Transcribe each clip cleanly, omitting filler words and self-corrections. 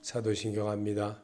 사도신경합니다.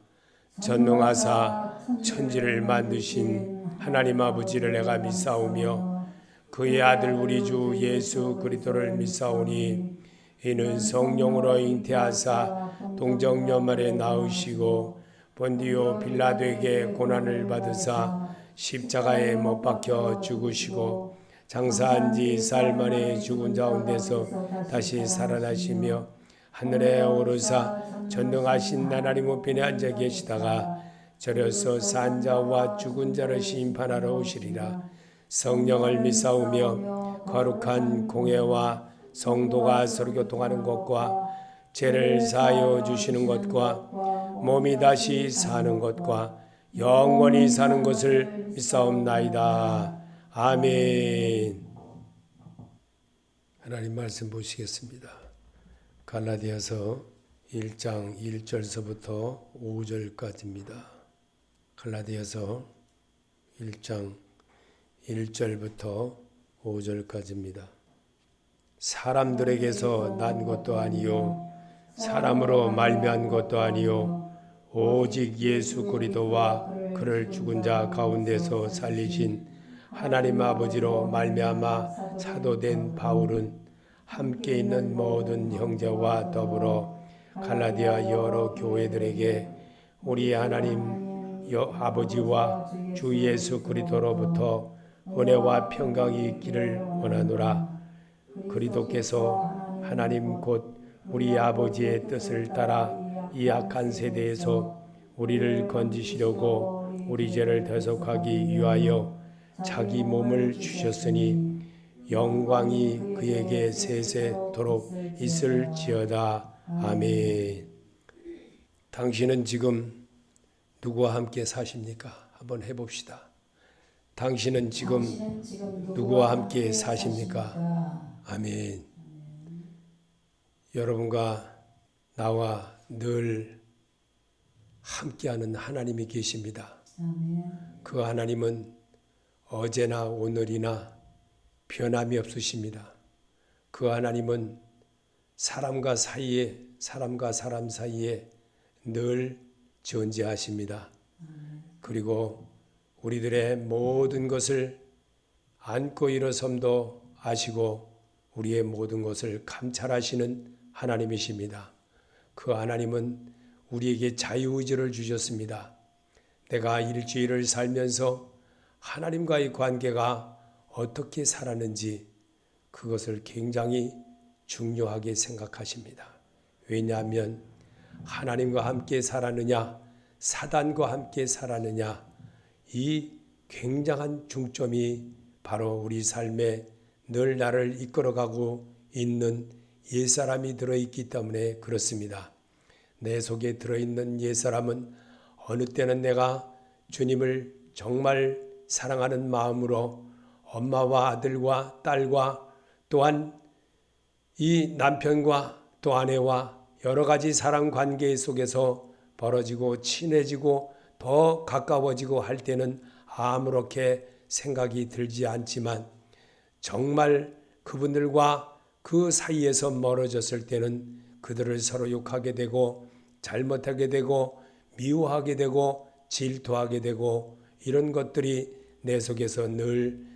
전능하사 천지를 만드신 하나님 아버지를 내가 믿사오며 그의 아들 우리 주 예수 그리스도를 믿사오니 이는 성령으로 잉태하사 동정녀말에 낳으시고 본디오 빌라도에게 고난을 받으사 십자가에 못 박혀 죽으시고 장사한 지 사흘 만에 죽은 가운데서 다시 살아나시며 하늘에 오르사 전능하신 하나님 우편에 앉아 계시다가 저려서 산 자와 죽은 자를 심판하러 오시리라. 성령을 믿사오며 거룩한 공회와 성도가 서로 교통하는 것과 죄를 사하여 주시는 것과 몸이 다시 사는 것과 영원히 사는 것을 믿사옵나이다. 아멘. 하나님 말씀 보시겠습니다. 갈라디아서 1장 1절서부터 5절까지입니다. 갈라디아서 1장 1절부터 5절까지입니다. 사람들에게서 난 것도 아니요 사람으로 말미암은 것도 아니요 오직 예수 그리스도와 그를 죽은 자 가운데서 살리신 하나님 아버지로 말미암아 사도된 바울은 함께 있는 모든 형제와 더불어 갈라디아 여러 교회들에게 우리 하나님 아버지와 주 예수 그리스도로부터 은혜와 평강이 있기를 원하노라. 그리스도께서 하나님 곧 우리 아버지의 뜻을 따라 이 악한 세대에서 우리를 건지시려고 우리 죄를 대속하기 위하여 자기 몸을 주셨으니 영광이 그에게 세세토록 있을지어다. 아멘. 당신은 지금 누구와 함께 사십니까? 한번 해봅시다. 당신은 지금 누구와 함께 사십니까? 아멘. 여러분과 나와 늘 함께하는 하나님이 계십니다. 그 하나님은 어제나 오늘이나 변함이 없으십니다. 그 하나님은 사람과 사람 사이에 늘 존재하십니다. 그리고 우리들의 모든 것을 안고 일어섬도 아시고 우리의 모든 것을 감찰하시는 하나님이십니다. 그 하나님은 우리에게 자유의지를 주셨습니다. 내가 일주일을 살면서 하나님과의 관계가 어떻게 살았는지 그것을 굉장히 중요하게 생각하십니다. 왜냐하면 하나님과 함께 살았느냐 사단과 함께 살았느냐 이 굉장한 중점이 바로 우리 삶에 늘 나를 이끌어가고 있는 옛사람이 들어있기 때문에 그렇습니다. 내 속에 들어있는 옛사람은 어느 때는 내가 주님을 정말 사랑하는 마음으로 엄마와 아들과 딸과 또한 이 남편과 또 아내와 여러 가지 사랑 관계 속에서 벌어지고 친해지고 더 가까워지고 할 때는 아무렇게 생각이 들지 않지만 정말 그분들과 그 사이에서 멀어졌을 때는 그들을 서로 욕하게 되고 잘못하게 되고 미워하게 되고 질투하게 되고 이런 것들이 내 속에서 늘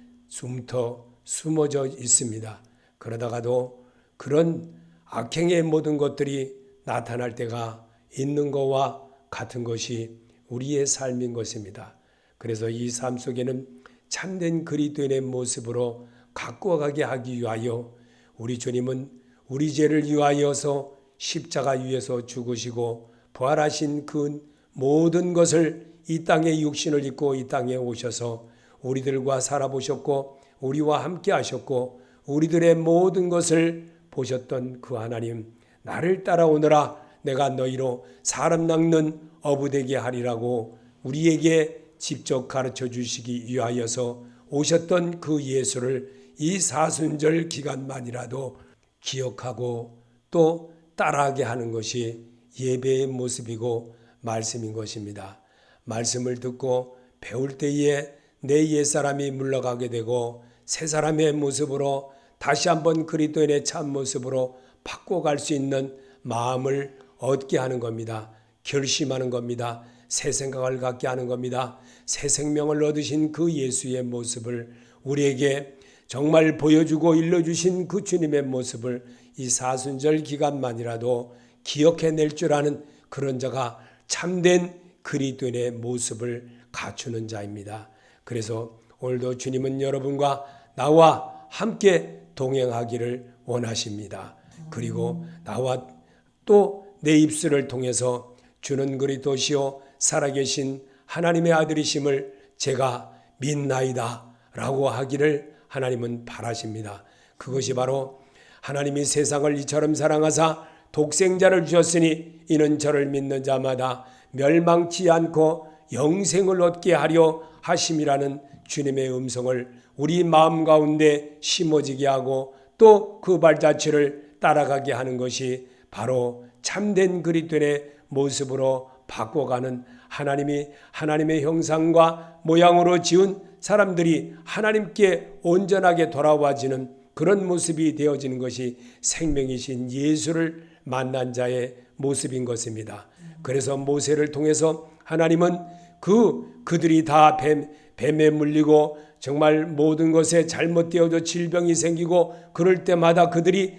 숨어져 있습니다. 그러다가도 그런 악행의 모든 것들이 나타날 때가 있는 것과 같은 것이 우리의 삶인 것입니다. 그래서 이 삶 속에는 참된 그리스도인의 모습으로 가꾸어가게 하기 위하여 우리 주님은 우리 죄를 위하여서 십자가 위에서 죽으시고 부활하신 그 모든 것을 이 땅에 육신을 입고 이 땅에 오셔서 우리들과 살아보셨고 우리와 함께 하셨고 우리들의 모든 것을 보셨던 그 하나님, 나를 따라오너라 내가 너희로 사람 낚는 어부되게 하리라고 우리에게 직접 가르쳐 주시기 위하여서 오셨던 그 예수를 이 사순절 기간만이라도 기억하고 또 따라하게 하는 것이 예배의 모습이고 말씀인 것입니다. 말씀을 듣고 배울 때에 내 옛사람이 물러가게 되고 새 사람의 모습으로 다시 한번 그리스도인의 참 모습으로 바꿔갈 수 있는 마음을 얻게 하는 겁니다. 결심하는 겁니다. 새 생각을 갖게 하는 겁니다. 새 생명을 얻으신 그 예수의 모습을 우리에게 정말 보여주고 일러주신 그 주님의 모습을 이 사순절 기간만이라도 기억해낼 줄 아는 그런 자가 참된 그리스도인의 모습을 갖추는 자입니다. 그래서 오늘도 주님은 여러분과 나와 함께 동행하기를 원하십니다. 그리고 나와 또 내 입술을 통해서 주는 그리스도시요 살아계신 하나님의 아들이심을 제가 믿나이다 라고 하기를 하나님은 바라십니다. 그것이 바로 하나님이 세상을 이처럼 사랑하사 독생자를 주셨으니 이는 저를 믿는 자마다 멸망치 않고 영생을 얻게 하려 하심이라는 주님의 음성을 우리 마음 가운데 심어지게 하고 또 그 발자취를 따라가게 하는 것이 바로 참된 그리스도인의 모습으로 바꿔가는 하나님의 형상과 모양으로 지은 사람들이 하나님께 온전하게 돌아와지는 그런 모습이 되어지는 것이 생명이신 예수를 만난 자의 모습인 것입니다. 그래서 모세를 통해서 하나님은 그들이 다 뱀에 물리고 정말 모든 것에 잘못되어져 질병이 생기고 그럴 때마다 그들이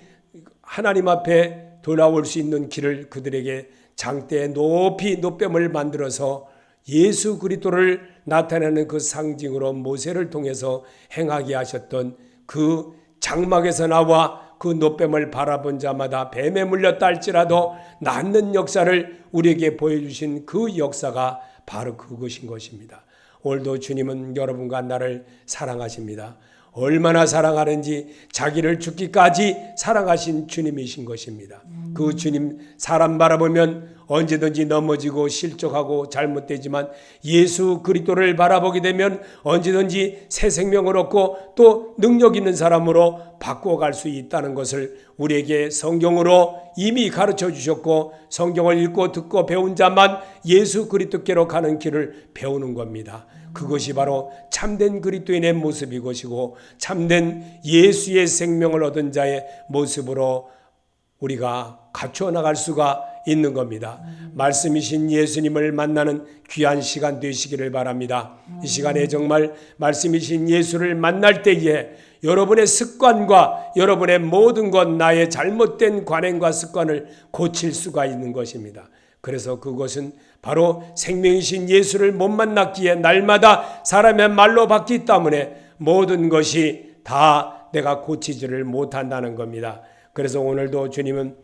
하나님 앞에 돌아올 수 있는 길을 그들에게 장대에 높이 노뱀을 만들어서 예수 그리스도를 나타내는 그 상징으로 모세를 통해서 행하게 하셨던 그 장막에서 나와 그 노뱀을 바라본 자마다 뱀에 물렸다 할지라도 낫는 역사를 우리에게 보여주신 그 역사가 바로 그것인 것입니다. 오늘도 주님은 여러분과 나를 사랑하십니다. 얼마나 사랑하는지 자기를 죽기까지 사랑하신 주님이신 것입니다. 그 주님 사람 바라보면 언제든지 넘어지고 실족하고 잘못되지만 예수 그리스도를 바라보게 되면 언제든지 새 생명을 얻고 또 능력 있는 사람으로 바꿔갈 수 있다는 것을 우리에게 성경으로 이미 가르쳐 주셨고 성경을 읽고 듣고 배운 자만 예수 그리스도께로 가는 길을 배우는 겁니다. 그것이 바로 참된 그리스도인의 모습이 것이고 참된 예수의 생명을 얻은 자의 모습으로 우리가 갖추어 나갈 수가 있는 겁니다. 말씀이신 예수님을 만나는 귀한 시간 되시기를 바랍니다. 이 시간에 정말 말씀이신 예수를 만날 때에 여러분의 습관과 여러분의 모든 것 나의 잘못된 관행과 습관을 고칠 수가 있는 것입니다. 그래서 그것은 바로 생명이신 예수를 못 만났기에 날마다 사람의 말로 받기 때문에 모든 것이 다 내가 고치지를 못한다는 겁니다. 그래서 오늘도 주님은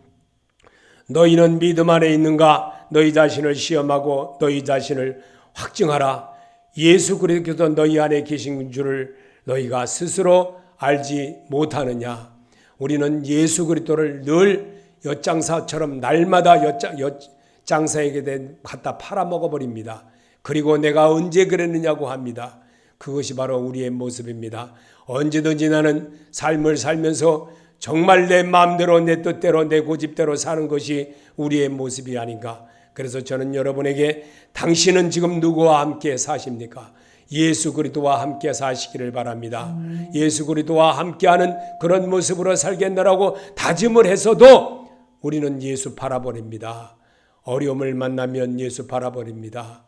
너희는 믿음 안에 있는가? 너희 자신을 시험하고 너희 자신을 확증하라. 예수 그리스도 너희 안에 계신 줄을 너희가 스스로 알지 못하느냐? 우리는 예수 그리스도를 늘 엿장사처럼 날마다 엿장사에게 갖다 팔아먹어버립니다. 그리고 내가 언제 그랬느냐고 합니다. 그것이 바로 우리의 모습입니다. 언제든지 나는 삶을 살면서 정말 내 마음대로 내 뜻대로 내 고집대로 사는 것이 우리의 모습이 아닌가. 그래서 저는 여러분에게 당신은 지금 누구와 함께 사십니까? 예수 그리스도와 함께 사시기를 바랍니다. 예수 그리스도와 함께하는 그런 모습으로 살겠노라고 다짐을 해서도 우리는 예수 바라버립니다. 어려움을 만나면 예수 바라버립니다.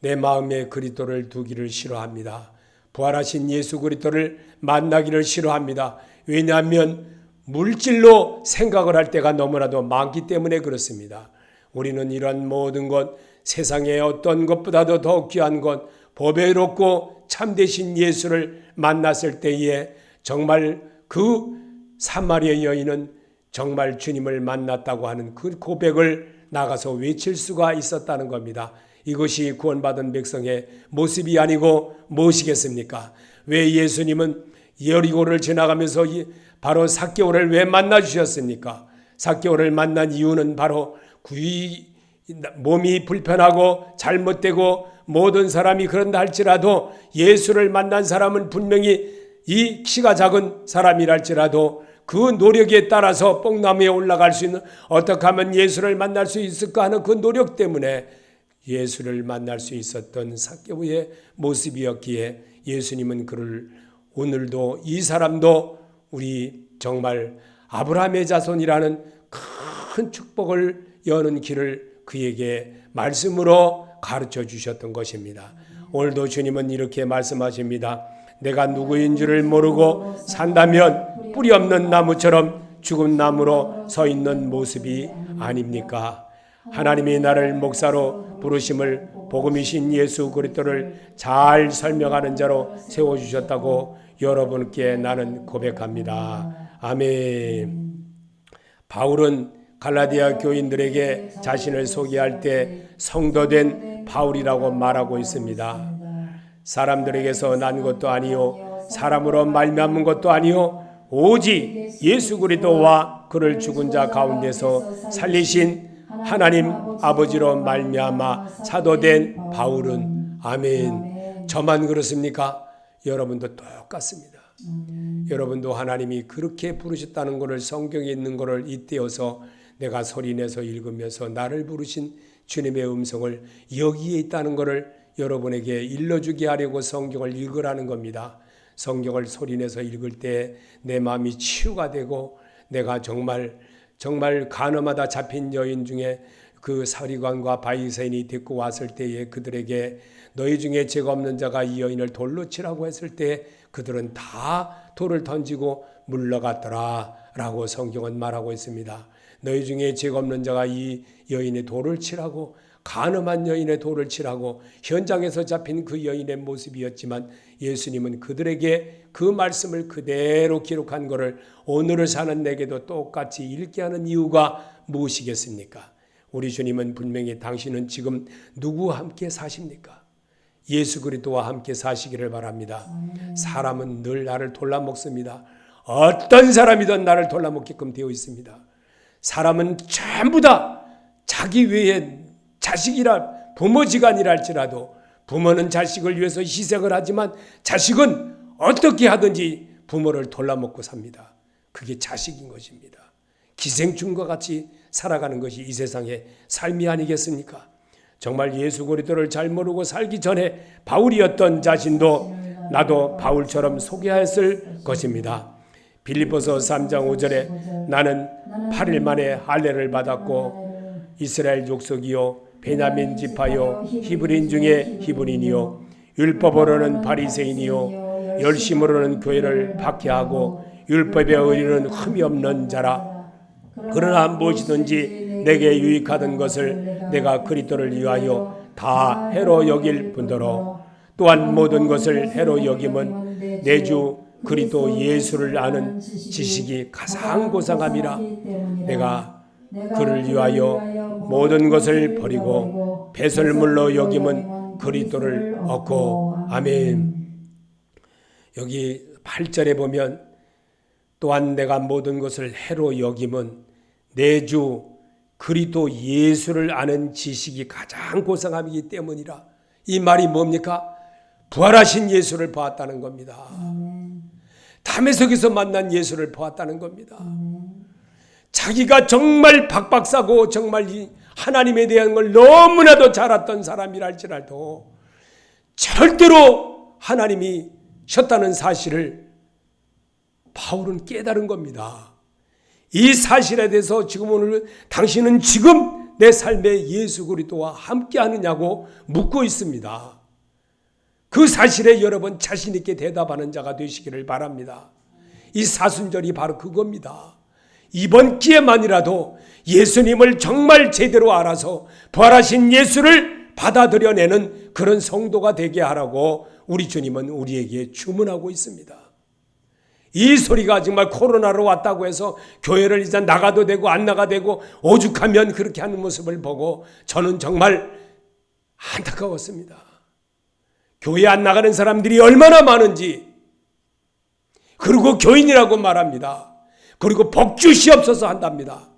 내 마음에 그리스도를 두기를 싫어합니다. 부활하신 예수 그리스도를 만나기를 싫어합니다. 왜냐하면 물질로 생각을 할 때가 너무나도 많기 때문에 그렇습니다. 우리는 이런 모든 것, 세상의 어떤 것보다도 더 귀한 것, 보배롭고 참되신 예수를 만났을 때에 정말 그 사마리아 여인은 정말 주님을 만났다고 하는 그 고백을 나가서 외칠 수가 있었다는 겁니다. 이것이 구원받은 백성의 모습이 아니고 무엇이겠습니까? 왜 예수님은 여리고를 지나가면서 바로 삭개오를 왜 만나 주셨습니까? 삭개오를 만난 이유는 바로 몸이 불편하고 잘못되고 모든 사람이 그런다 할지라도 예수를 만난 사람은 분명히 이 키가 작은 사람이랄지라도 그 노력에 따라서 뽕나무에 올라갈 수 있는 어떻게 하면 예수를 만날 수 있을까 하는 그 노력 때문에 예수를 만날 수 있었던 삭개오의 모습이었기에 예수님은 그를 오늘도 이 사람도 우리 정말 아브라함의 자손이라는 큰 축복을 여는 길을 그에게 말씀으로 가르쳐 주셨던 것입니다. 오늘도 주님은 이렇게 말씀하십니다. 내가 누구인 줄을 모르고 산다면 뿌리 없는 나무처럼 죽은 나무로 서 있는 모습이 아닙니까? 하나님이 나를 목사로 부르심을 복음이신 예수 그리스도를 잘 설명하는 자로 세워주셨다고 여러분께 나는 고백합니다. 아멘. 바울은 갈라디아 교인들에게 자신을 소개할 때 성도된 바울이라고 말하고 있습니다. 사람들에게서 난 것도 아니요 사람으로 말미암은 것도 아니요 오직 예수 그리스도와 그를 죽은 자 가운데서 살리신 하나님 아버지로 말미암아 사도된 바울은 아멘. 저만 그렇습니까? 여러분도 똑같습니다. 여러분도 하나님이 그렇게 부르셨다는 것을 성경에 있는 것을 잇대어서 내가 소리내서 읽으면서 나를 부르신 주님의 음성을 여기에 있다는 것을 여러분에게 일러주게 하려고 성경을 읽으라는 겁니다. 성경을 소리내서 읽을 때 내 마음이 치유가 되고 내가 정말 간음하다 잡힌 여인 중에 그 서리관과 바리새인이 데리고 왔을 때에 그들에게 너희 중에 죄가 없는 자가 이 여인을 돌로 치라고 했을 때 그들은 다 돌을 던지고 물러갔더라 라고 성경은 말하고 있습니다. 너희 중에 죄가 없는 자가 이 여인의 돌을 치라고, 간음한 여인의 돌을 치라고 현장에서 잡힌 그 여인의 모습이었지만 예수님은 그들에게 그 말씀을 그대로 기록한 것을 오늘을 사는 내게도 똑같이 읽게 하는 이유가 무엇이겠습니까? 우리 주님은 분명히 당신은 지금 누구와 함께 사십니까? 예수 그리스도와 함께 사시기를 바랍니다. 사람은 늘 나를 돌라먹습니다. 어떤 사람이든 나를 돌라먹게끔 되어 있습니다. 사람은 전부 다 자기 외에 자식이라 부모지간이라 할지라도 부모는 자식을 위해서 희생을 하지만 자식은 어떻게 하든지 부모를 돌라먹고 삽니다. 그게 자식인 것입니다. 기생충과 같이 살아가는 것이 이 세상의 삶이 아니겠습니까? 정말 예수 그리스도를 잘 모르고 살기 전에 바울이었던 자신도 나도 바울처럼 소개했을 것입니다. 빌립보서 3장 5절에 나는 8일 만에 할례를 받았고 이스라엘 족속이요 베냐민 지파요 히브리인 중에 히브리인이요 율법으로는 바리새인이요 열심으로는 교회를 박해하고 율법에 의리는 흠이 없는 자라. 그러나 무엇이든지 내게 유익하던 것을 내가 그리스도를 위하여 다 해로 여길 뿐더러 또한 모든 것을 해로 여김은 내 주 그리스도 예수를 아는 지식이 가장 고상함이라. 내가 그를 위하여 모든 것을 버리고 배설물로 여김은 그리스도를 얻고. 아멘. 여기 8절에 보면 또한 내가 모든 것을 해로 여김은 내 주 그리스도 예수를 아는 지식이 가장 고상함이기 때문이라. 이 말이 뭡니까? 부활하신 예수를 보았다는 겁니다. 담에석에서 만난 예수를 보았다는 겁니다. 자기가 정말 박박사고 정말 하나님에 대한 걸 너무나도 잘 알았던 사람이라 할지라도 절대로 하나님이 셨다는 사실을 바울은 깨달은 겁니다. 이 사실에 대해서 지금 오늘 당신은 지금 내 삶에 예수 그리스도와 함께 하느냐고 묻고 있습니다. 그 사실에 여러분 자신 있게 대답하는 자가 되시기를 바랍니다. 이 사순절이 바로 그겁니다. 이번 기회만이라도 예수님을 정말 제대로 알아서 부활하신 예수를 받아들여내는 그런 성도가 되게 하라고 우리 주님은 우리에게 주문하고 있습니다. 이 소리가 정말 코로나로 왔다고 해서 교회를 이제 나가도 되고 안 나가도 되고 오죽하면 그렇게 하는 모습을 보고 저는 정말 안타까웠습니다. 교회 안 나가는 사람들이 얼마나 많은지, 그리고 교인이라고 말합니다. 그리고 복 주시옵소서 한답니다.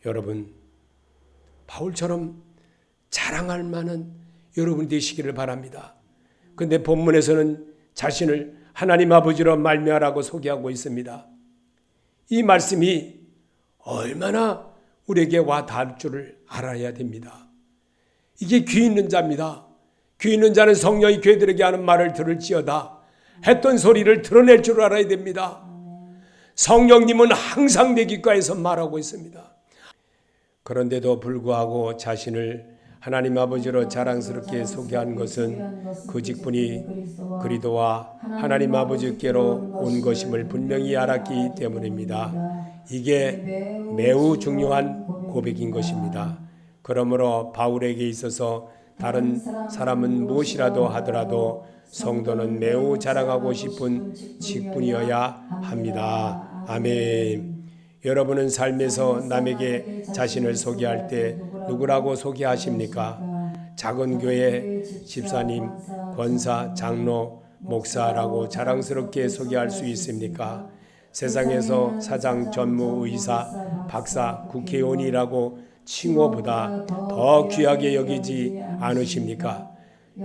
여러분, 바울처럼 자랑할 만한 여러분 되시기를 바랍니다. 그런데 본문에서는 자신을 하나님 아버지로 말미암으라고 소개하고 있습니다. 이 말씀이 얼마나 우리에게 와 닿을 줄을 알아야 됩니다. 이게 귀 있는 자입니다. 귀 있는 자는 성령이 교회들에게 하는 말을 들을지어다 했던 소리를 드러낼 줄 알아야 됩니다. 성령님은 항상 내 귓가에서 말하고 있습니다. 그런데도 불구하고 자신을 하나님 아버지로 자랑스럽게 소개한 것은 그 직분이 그리스도와 하나님 아버지께로 온 것임을 분명히 알았기 때문입니다. 이게 매우 중요한 고백인 것입니다. 그러므로 바울에게 있어서 다른 사람은 무엇이라도 하더라도 성도는 매우 자랑하고 싶은 직분이어야 합니다. 아멘. 여러분은 삶에서 남에게 자신을 소개할 때 누구라고 소개하십니까? 작은 교회 집사님, 권사, 장로, 목사라고 자랑스럽게 소개할 수 있습니까? 세상에서 사장, 전무, 의사, 박사, 국회의원이라고 칭호보다 더 귀하게 여기지 않으십니까?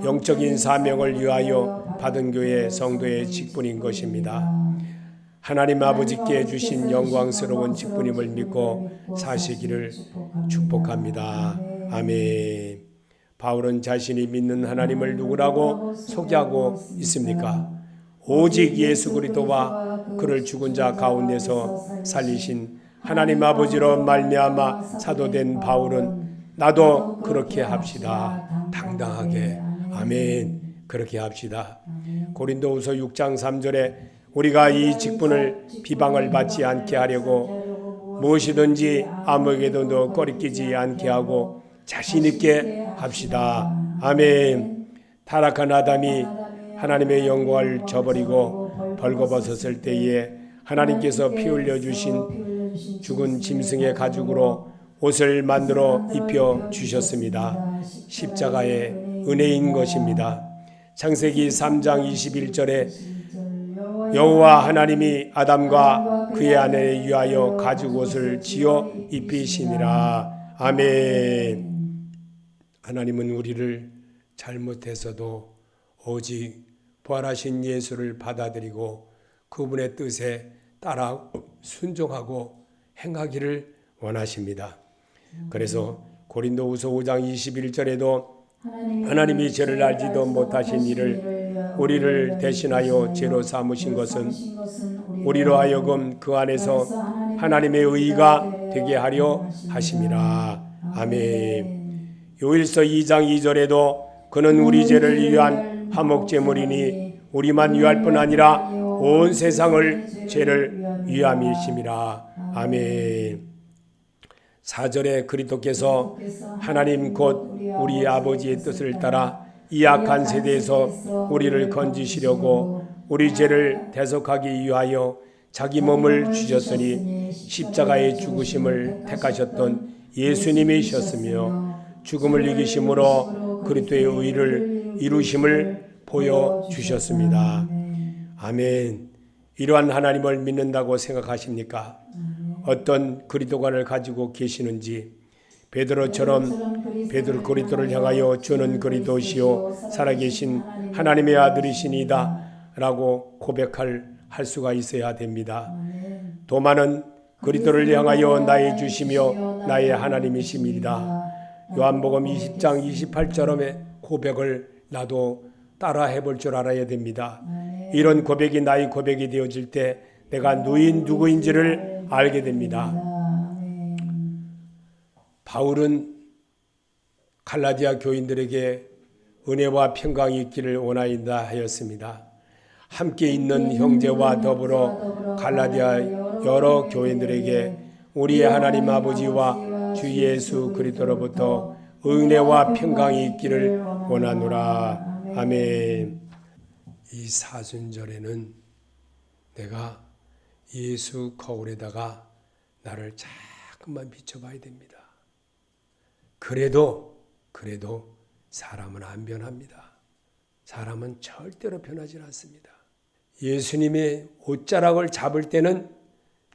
영적인 사명을 위하여 받은 교회 성도의 직분인 것입니다. 하나님 아버지께 주신 영광스러운 직분임을 믿고 사시기를 축복합니다. 아멘. 바울은 자신이 믿는 하나님을 누구라고 소개하고 있습니까? 오직 예수 그리스도와 그를 죽은 자 가운데서 살리신 하나님 아버지로 말미암아 사도된 바울은 나도 그렇게 합시다. 당당하게. 아멘. 그렇게 합시다. 고린도후서 6장 3절에 우리가 이 직분을 비방을 받지 않게 하려고 무엇이든지 아무에게도 꺼리끼지 않게 하고 자신 있게 합시다. 아멘. 타락한 아담이 하나님의 영광을 저버리고 벌거벗었을 때에 하나님께서 피 흘려 주신 죽은 짐승의 가죽으로 옷을 만들어 입혀 주셨습니다. 십자가의 은혜인 것입니다. 창세기 3장 21절에 여호와 하나님이 아담과 그의 아내를 위하여 가죽 옷을 지어 입히시니라. 아멘. 하나님은 우리를 잘못해서도 오직 부활하신 예수를 받아들이고 그분의 뜻에 따라 순종하고 행하기를 원하십니다. 그래서 고린도후서 5장 21절에도 하나님이 죄를 알지도 못하신 이를 우리를 대신하여 죄로 삼으신 것은 우리로 하여금 그 안에서 하나님의 의가 되게 하려 하심이라. 아멘. 요일서 2장 2절에도 그는 우리 죄를 위한 화목제물이니 우리만 위할 뿐 아니라 온 세상을 죄를 위함이심이라. 아멘. 4절에 그리스도께서 하나님 곧 우리 아버지의 뜻을 따라 이 악한 세대에서 우리를 건지시려고 우리 죄를 대속하기 위하여 자기 몸을 주셨으니 십자가의 죽으심을 택하셨던 예수님이셨으며 죽음을 이기심으로 그리스도의 의를 이루심을 보여주셨습니다. 아멘. 이러한 하나님을 믿는다고 생각하십니까? 어떤 그리스도관을 가지고 계시는지 베드로처럼 그리스도를 향하여 주는 그리스도시요 살아계신 하나님의 아들이시니다 라고 고백할 수가 있어야 됩니다. 도마는 그리스도를 향하여 나의 주시며 나의 하나님이심이다. 요한복음 20장 28절의 고백을 나도 따라 해볼 줄 알아야 됩니다. 이런 고백이 나의 고백이 되어질 때 내가 누구인지를 알게 됩니다. 바울은 갈라디아 교인들에게 은혜와 평강이 있기를 원하인다 하였습니다. 함께 있는 형제와 더불어 갈라디아 여러 교인들에게 우리의 하나님 아버지와 주 예수 그리스도로부터 은혜와 평강이 있기를 원하노라. 아멘. 이 사순절에는 내가 예수 거울에다가 나를 자꾸만 비춰봐야 됩니다. 그래도 사람은 안 변합니다. 사람은 절대로 변하지 않습니다. 예수님의 옷자락을 잡을 때는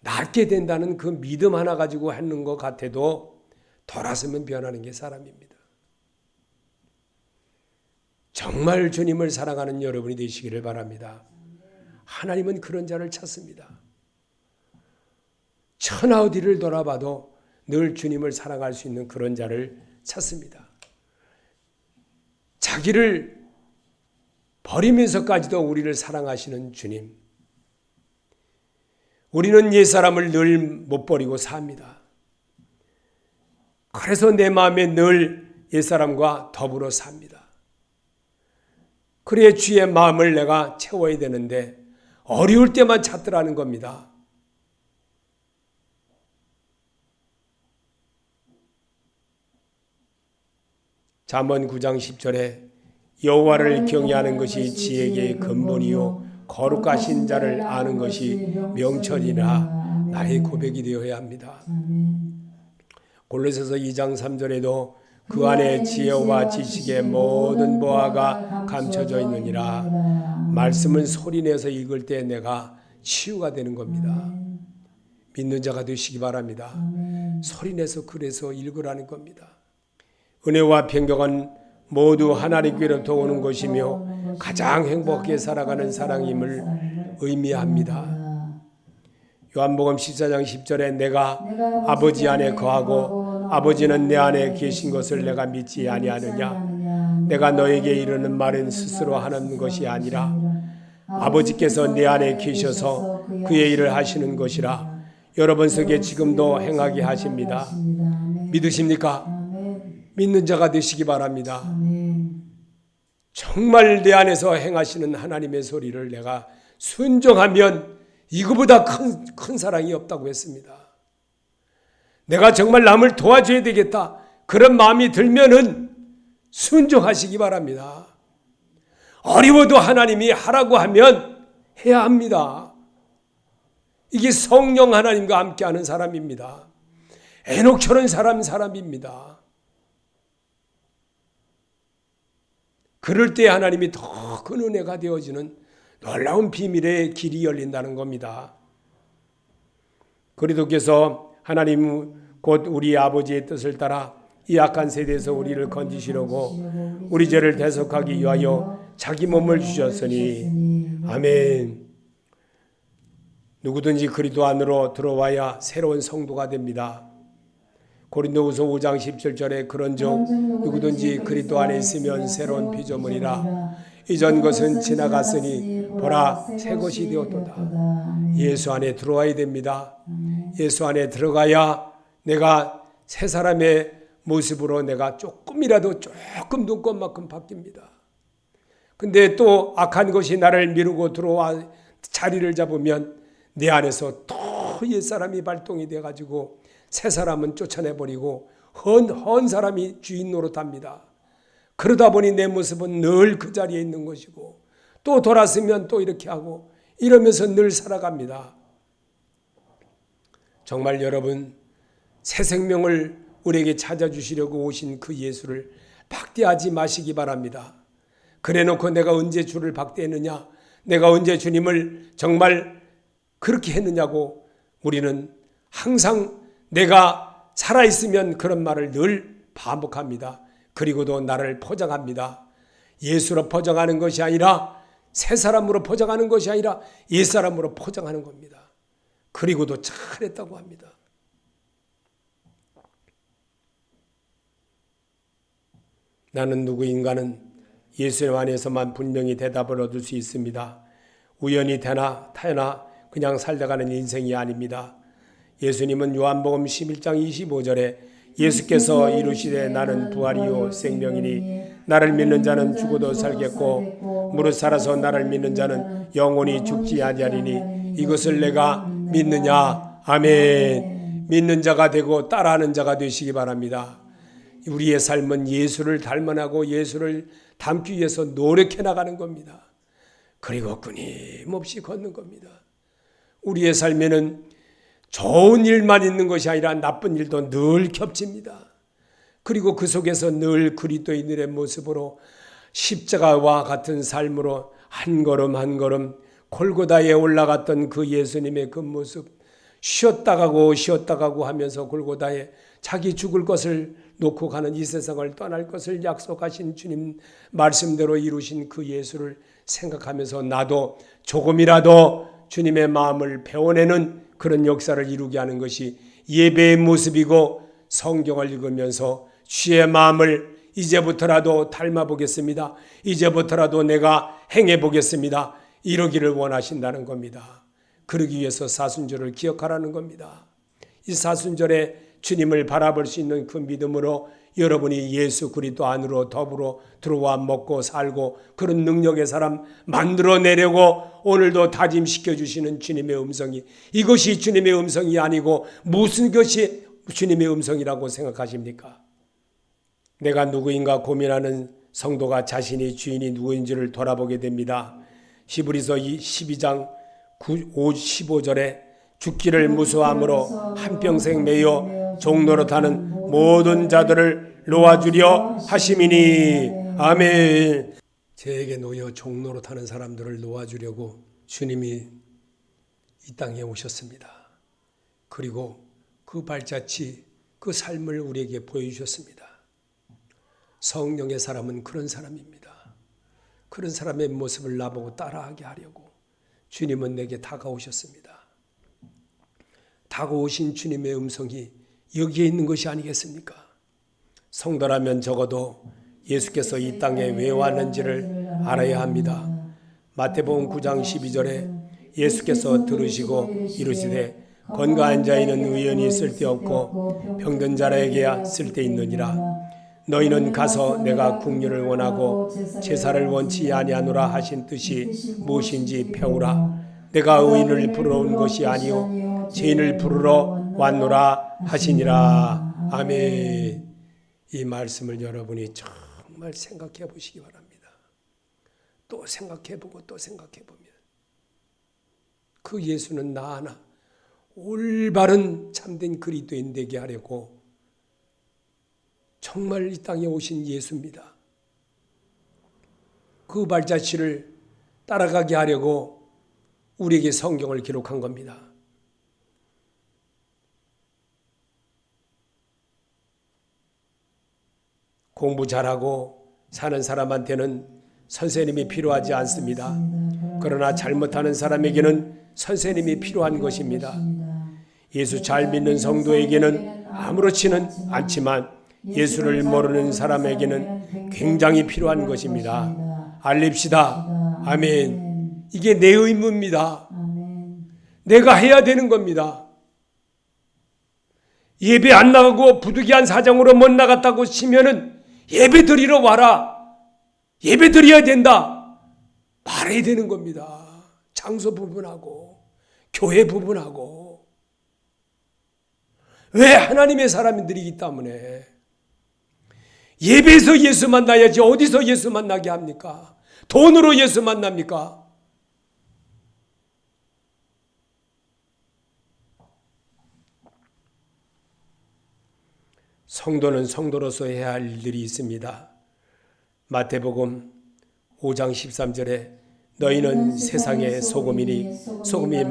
낫게 된다는 그 믿음 하나 가지고 하는 것 같아도 돌아서면 변하는 게 사람입니다. 정말 주님을 사랑하는 여러분이 되시기를 바랍니다. 하나님은 그런 자를 찾습니다. 천하 어디를 돌아봐도 늘 주님을 사랑할 수 있는 그런 자를 찾습니다. 자기를 버리면서까지도 우리를 사랑하시는 주님. 우리는 옛사람을 늘 못 버리고 삽니다. 그래서 내 마음에 늘 옛사람과 더불어 삽니다. 그래야 주의 마음을 내가 채워야 되는데 어려울 때만 찾더라는 겁니다. 잠언 9장 10절에 여호와를 경외하는 것이 지혜의 근본이요 거룩하신 자를 아는 것이 명철이라 나의 고백이 되어야 합니다. 골로새서 2장 3절에도 그 안에 지혜와 지식의 모든 보화가 감춰져 있느니라. 말씀은 소리내서 읽을 때 내가 치유가 되는 겁니다. 믿는 자가 되시기 바랍니다. 소리내서 그래서 읽으라는 겁니다. 은혜와 평강은 모두 하나님께로부터 오는 것이며 가장 행복하게 살아가는 사랑임을 의미합니다. 요한복음 14장 10절에 내가 아버지 안에 거하고 아버지는 내 안에 계신 것을 내가 믿지 아니하느냐. 내가 너에게 이르는 말은 스스로 하는 것이 아니라 아버지께서 내 안에 계셔서 그의 일을 하시는 것이라. 여러분 속에 지금도 행하게 하십니다. 믿으십니까? 믿는 자가 되시기 바랍니다. 정말 내 안에서 행하시는 하나님의 소리를 내가 순종하면 이거보다 큰 사랑이 없다고 했습니다. 내가 정말 남을 도와줘야 되겠다. 그런 마음이 들면은 순종하시기 바랍니다. 어려워도 하나님이 하라고 하면 해야 합니다. 이게 성령 하나님과 함께하는 사람입니다. 에녹처럼 사람입니다. 그럴 때 하나님이 더 큰 은혜가 되어지는 놀라운 비밀의 길이 열린다는 겁니다. 그리스도께서 하나님 곧 우리 아버지의 뜻을 따라 이 악한 세대에서 우리를 건지시려고 우리 죄를 대속하기 위하여 자기 몸을 주셨으니 아멘. 누구든지 그리스도 안으로 들어와야 새로운 성도가 됩니다. 고린도후서 5장 17절에 그런즉 누구든지 그리스도 안에 있으면 새로운 피조물이라. 이전 것은 지나갔으니 보라 새 것이 되었도다. 예수 안에 들어와야 됩니다. 예수 안에 들어가야 내가 새 사람의 모습으로 내가 조금 눈꽃만큼 바뀝니다. 근데 또 악한 것이 나를 미루고 들어와 자리를 잡으면 내 안에서 또 옛사람이 발동이 돼가지고 새 사람은 쫓아내버리고 헌 사람이 주인 노릇합니다. 그러다 보니 내 모습은 늘 그 자리에 있는 것이고 또 돌아서면 또 이렇게 하고 이러면서 늘 살아갑니다. 정말 여러분 새 생명을 우리에게 찾아주시려고 오신 그 예수를 박대하지 마시기 바랍니다. 그래놓고 내가 언제 주를 박대했느냐, 내가 언제 주님을 정말 그렇게 했느냐고 우리는 항상 내가 살아있으면 그런 말을 늘 반복합니다. 그리고도 나를 포장합니다. 예수로 포장하는 것이 아니라 새 사람으로 포장하는 것이 아니라 옛사람으로 포장하는 겁니다. 그리고도 잘했다고 합니다. 나는 누구인가는 예수님 안에서만 분명히 대답을 얻을 수 있습니다. 우연히 되나 타나 그냥 살다가는 인생이 아닙니다. 예수님은 요한복음 11장 25절에 예수께서 이루시되 나는 부활이요 생명이니 나를 믿는 자는 죽어도 살겠고 무릇 살아서 나를 믿는 자는 영원히 죽지 아니하리니 이것을 내가 믿느냐. 아멘. 믿는 자가 되고 따라하는 자가 되시기 바랍니다. 우리의 삶은 예수를 닮아나고 예수를 닮기 위해서 노력해 나가는 겁니다. 그리고 끊임없이 걷는 겁니다. 우리의 삶에는 좋은 일만 있는 것이 아니라 나쁜 일도 늘 겹칩니다. 그리고 그 속에서 늘 그리스도인들의 모습으로 십자가와 같은 삶으로 한 걸음 한 걸음 골고다에 올라갔던 그 예수님의 그 모습, 쉬었다 가고 하면서 골고다에 자기 죽을 것을 놓고 가는 이 세상을 떠날 것을 약속하신 주님 말씀대로 이루신 그 예수를 생각하면서 나도 조금이라도 주님의 마음을 배워내는 그런 역사를 이루게 하는 것이 예배의 모습이고 성경을 읽으면서 주의 마음을 이제부터라도 닮아보겠습니다. 이제부터라도 내가 행해보겠습니다. 이러기를 원하신다는 겁니다. 그러기 위해서 사순절을 기억하라는 겁니다. 이 사순절에 주님을 바라볼 수 있는 그 믿음으로 여러분이 예수 그리스도 안으로 더불어 들어와 먹고 살고 그런 능력의 사람 만들어내려고 오늘도 다짐시켜 주시는 주님의 음성이, 이것이 주님의 음성이 아니고 무슨 것이 주님의 음성이라고 생각하십니까? 내가 누구인가 고민하는 성도가 자신이 주인이 누구인지를 돌아보게 됩니다. 히브리서 12장 15절에 죽기를 무서워함으로 한평생 매여 종노릇하는 모든 자들을 놓아주려 하심이니. 아멘. 저에게 놓여 종노릇하는 사람들을 놓아주려고 주님이 이 땅에 오셨습니다. 그리고 그 발자취, 그 삶을 우리에게 보여주셨습니다. 성령의 사람은 그런 사람입니다. 그런 사람의 모습을 나보고 따라하게 하려고 주님은 내게 다가오셨습니다. 다가오신 주님의 음성이 여기에 있는 것이 아니겠습니까? 성도라면 적어도 예수께서 이 땅에 왜 왔는지를 알아야 합니다. 마태복음 9장 12절에 예수께서 들으시고 이르시되 건강한 자에는 의연히 쓸데없고 병든 자에게야 쓸데있느니라. 너희는 가서 내가 긍휼을 원하고 제사를 원치 아니하노라 하신 뜻이 무엇인지 배우라. 내가 의인을 부르러 온 것이 아니요 죄인을 부르러 왔노라 하시니라. 아멘. 이 말씀을 여러분이 정말 생각해 보시기 바랍니다. 또 생각해 보고 또 생각해 보면 그 예수는 나 하나 올바른 참된 그리스도인 되게 하려고 정말 이 땅에 오신 예수입니다. 그 발자취를 따라가게 하려고 우리에게 성경을 기록한 겁니다. 공부 잘하고 사는 사람한테는 선생님이 필요하지 않습니다. 그러나 잘못하는 사람에게는 선생님이 필요한 것입니다. 예수 잘 믿는 성도에게는 아무렇지는 않지만 예수를 모르는 사람에게는 굉장히 필요한 것입니다. 알립시다. 아멘. 이게 내 의무입니다. 내가 해야 되는 겁니다. 예배 안 나가고 부득이한 사정으로 못 나갔다고 치면은 예배 드리러 와라. 예배 드려야 된다. 말해야 되는 겁니다. 장소 부분하고 교회 부분하고. 왜? 하나님의 사람들이기 때문에. 예배에서 예수 만나야지 어디서 예수 만나게 합니까? 돈으로 예수 만납니까? 성도는 성도로서 해야 할 일들이 있습니다. 마태복음 5장 13절에 너희는 세상의 소금이니 소금이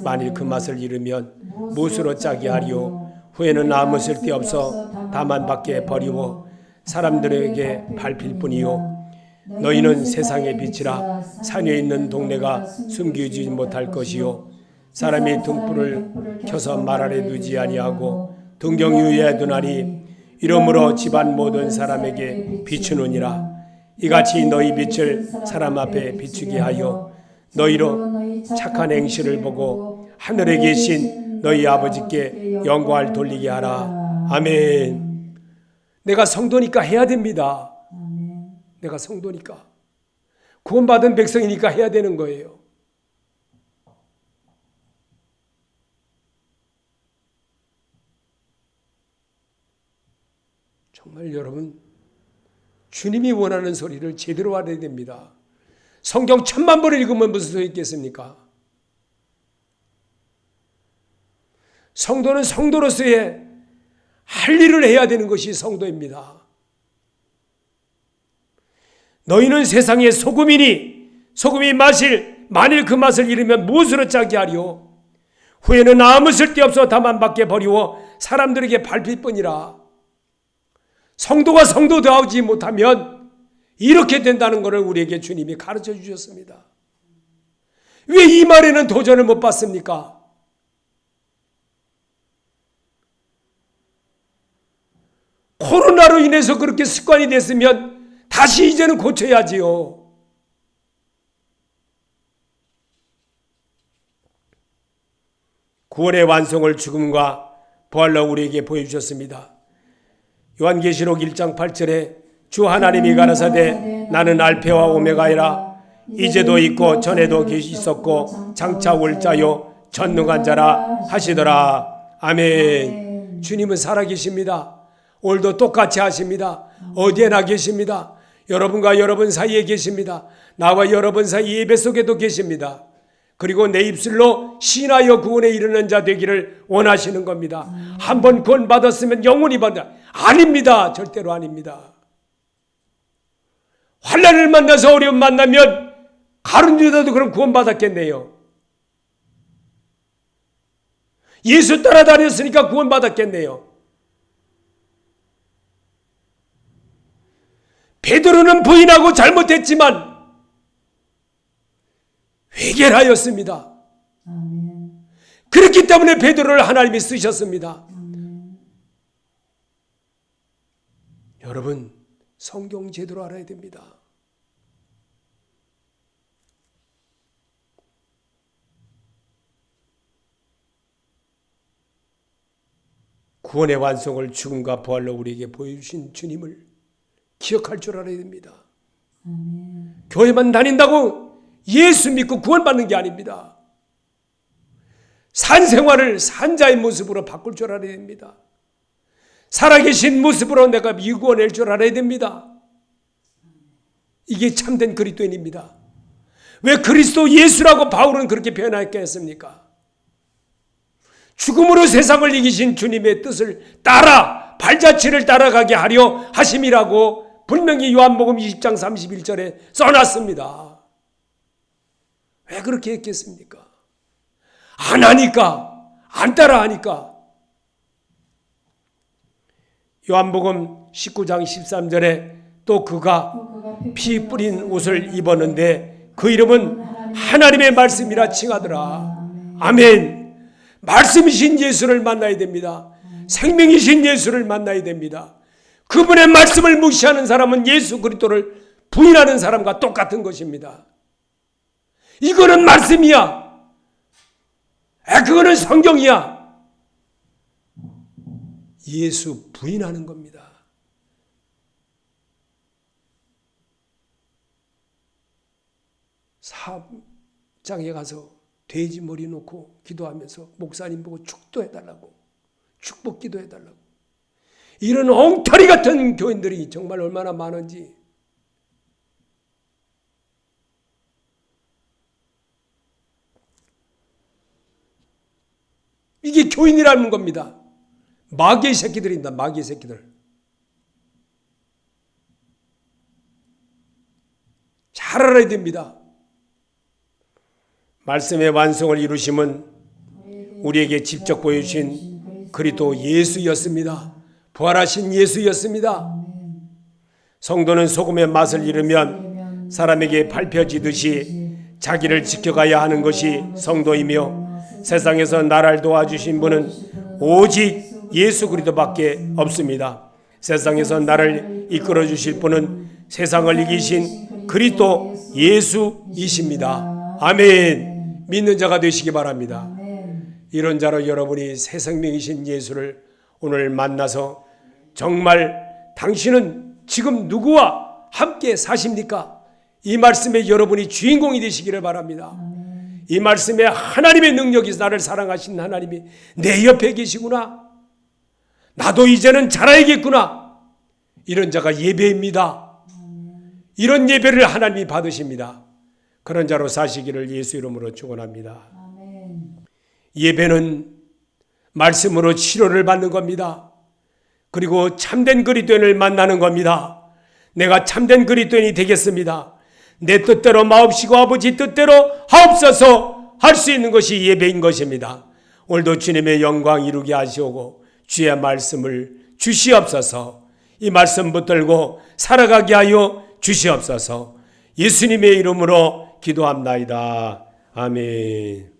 만일 그 맛을 잃으면 무엇으로 짜게 하리요? 후에는 아무 쓸데없어 다만 밖에 버리고 사람들에게 밟힐 뿐이요. 너희는 세상의 빛이라 산에 있는 동네가 숨기지 못할 것이요. 사람이 등불을 켜서 말 아래 두지 아니하고 등경 위에 두나니 이러므로 집안 모든 사람에게 비추느니라. 이같이 너희 빛을 사람 앞에 비추게 하여 너희로 착한 행실을 보고 하늘에 계신 너희 아버지께 영광을 돌리게 하라. 아멘. 내가 성도니까 해야 됩니다. 내가 성도니까. 구원받은 백성이니까 해야 되는 거예요. 정말 여러분, 주님이 원하는 소리를 제대로 알아야 됩니다. 성경 1000만 번을 읽으면 무슨 소리 있겠습니까? 성도는 성도로서의 할 일을 해야 되는 것이 성도입니다. 너희는 세상의 소금이니 소금이 만일 그 맛을 잃으면 무엇으로 짜게 하리요? 후에는 아무 쓸데없어 다만 밖에 버리고 사람들에게 밟힐 뿐이라. 성도가 성도되지 못하면 이렇게 된다는 것을 우리에게 주님이 가르쳐 주셨습니다. 왜 이 말에는 도전을 못 받습니까? 코로나로 인해서 그렇게 습관이 됐으면 다시 이제는 고쳐야지요. 구원의 완성을 죽음과 부활로 우리에게 보여주셨습니다. 요한계시록 1장 8절에 주 하나님이 가라사대 나는 알페와 오메가이라 이제도 있고 전에도 있었고 장차 올 자요 전능한 자라 하시더라. 아멘. 주님은 살아계십니다. 오늘도 똑같이 하십니다. 어디에나 계십니다. 여러분과 여러분 사이에 계십니다. 나와 여러분 사이 예배 속에도 계십니다. 그리고 내 입술로 신하여 구원에 이르는 자 되기를 원하시는 겁니다. 한번 구원 받았으면 영원히 받아. 아닙니다. 절대로 아닙니다. 환난을 만나서 어려움 만나면 가룟 유다도 그럼 구원 받았겠네요. 예수 따라다녔으니까 구원 받았겠네요. 베드로는 부인하고 잘못했지만 회개를 하였습니다. 그렇기 때문에 베드로를 하나님이 쓰셨습니다. 여러분, 성경 제대로 알아야 됩니다. 구원의 완성을 죽음과 부활로 우리에게 보여주신 주님을 기억할 줄 알아야 됩니다. 교회만 다닌다고 예수 믿고 구원받는 게 아닙니다. 산 생활을 산자의 모습으로 바꿀 줄 알아야 됩니다. 살아계신 모습으로 내가 이루어낼 줄 알아야 됩니다. 이게 참된 그리스도인입니다. 왜 그리스도 예수라고 바울은 그렇게 표현했겠습니까? 죽음으로 세상을 이기신 주님의 뜻을 따라 발자취를 따라가게 하려 하심이라고 분명히 요한복음 20장 31절에 써놨습니다. 왜 그렇게 했겠습니까? 안 하니까, 안 따라하니까. 요한복음 19장 13절에 또 그가 피 뿌린 옷을 입었는데 그 이름은 하나님의 말씀이라 칭하더라. 아멘. 말씀이신 예수를 만나야 됩니다. 생명이신 예수를 만나야 됩니다. 그분의 말씀을 무시하는 사람은 예수 그리스도를 부인하는 사람과 똑같은 것입니다. 이거는 말씀이야. 그거는 성경이야. 예수 부인하는 겁니다. 사업장에 가서 돼지 머리 놓고 기도하면서 목사님 보고 축도해달라고, 축복 기도해달라고. 이런 엉터리 같은 교인들이 정말 얼마나 많은지. 이게 교인이라는 겁니다. 마귀의 새끼들입니다. 마귀의 새끼들. 잘 알아야 됩니다. 말씀의 완성을 이루심은 우리에게 직접 보여주신 그리스도 예수였습니다. 부활하신 예수였습니다. 성도는 소금의 맛을 잃으면 사람에게 밟혀지듯이 자기를 지켜가야 하는 것이 성도이며 세상에서 나를 도와주신 분은 오직 예수 그리스도밖에 없습니다. 세상에서 나를 이끌어 주실 분은 세상을 이기신 그리스도 예수이십니다. 아멘. 믿는 자가 되시기 바랍니다. 이런 자로 여러분이 새 생명이신 예수를 오늘 만나서 정말 당신은 지금 누구와 함께 사십니까? 이 말씀에 여러분이 주인공이 되시기를 바랍니다. 이 말씀에 하나님의 능력이 나를 사랑하신 하나님이 내 옆에 계시구나. 나도 이제는 자라야겠구나. 이런 자가 예배입니다. 이런 예배를 하나님이 받으십니다. 그런 자로 사시기를 예수 이름으로 축원합니다. 예배는 말씀으로 치료를 받는 겁니다. 그리고 참된 그리스도인을 만나는 겁니다. 내가 참된 그리스도인이 되겠습니다. 내 뜻대로 마옵시고 아버지 뜻대로 하옵소서 할 수 있는 것이 예배인 것입니다. 오늘도 주님의 영광 이루게 하시오고 주의 말씀을 주시옵소서. 이 말씀 붙들고 살아가게 하여 주시옵소서. 예수님의 이름으로 기도합나이다. 아멘.